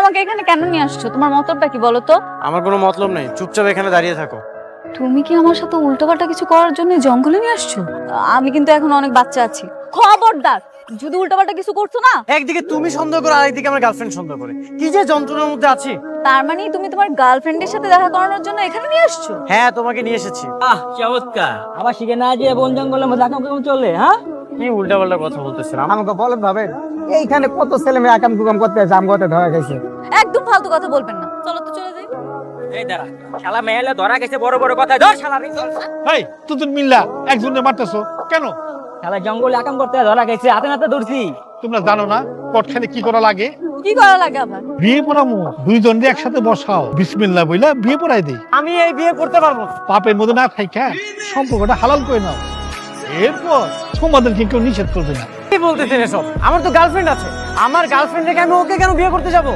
আমাকে এখানে কেন নিয়ে আসছো? তোমার মতলবটা কি বলো তো? আমার কোনো মতলব নেই, চুপচাপ এখানে দাঁড়িয়ে থাকো। তুমি কি আমার সাথে উল্টোপাল্টা কিছু করার জন্য জঙ্গলে নিয়ে আসছো? আমি কিন্তু এখন অনেক বাচ্চা আছি, খবরদার যদি উল্টোপাল্টা কিছু করছো না। একদিকে তুমি সন্দেহ করো, আরেকদিকে আমার গার্লফ্রেন্ড সন্দেহ করে। কি যে যন্ত্রণার মধ্যে আছি। তার মানে তুমি তোমার গার্লফ্রেন্ডের সাথে দেখা করানোর জন্য এখানে নিয়ে আসছো? হ্যাঁ, তোমাকে নিয়ে এসেছি। চমৎকার। আবার শিখে না যে বন জঙ্গলের মধ্যে আকাম কেমন চলে, হ্যাঁ? কি উল্টাপাল্টা কথা বলতেছিলাম। আমাকে বলেন ভাবেন এইখানে কত ছেলে মেয়ে আকাম কুকাম করতে জাম করতে ধরা গেছে। একদম ফালতু কথা বলবেন না, চলো তো চলে যাই। এই দাঁড়া, শালা মেয়েলে ধরা গেছে বড় বড় কথা। ধর শালা রে, ধর। এই তুই মিল্লা একজনের মারতেছো কেন? শালা জঙ্গলে আকাম করতে ধরা গেছে, হাতে নাতে ধরছি। তোমরা জানো না কোটখানে কি করা লাগে? কি করা লাগে আবার? বিয়ে পড়ামু, দুইজনকে একসাথে বসাও, বিসমিল্লাহ বইলা বিয়ে পড়াই দেই। আমি এই বিয়ে করতে পারবো না। পাপের মধ্যে না থাইকা সম্পর্কটা হালাল করে নাও, এরপর তোমাদেরকে কেউ নিষেধ করবে না। কি বলতেছেন এসব? আমার তো গার্লফ্রেন্ড আছে। আমার গার্লফ্রেন্ড রেখে আমি ওকে কেন বিয়ে করতে যাবো?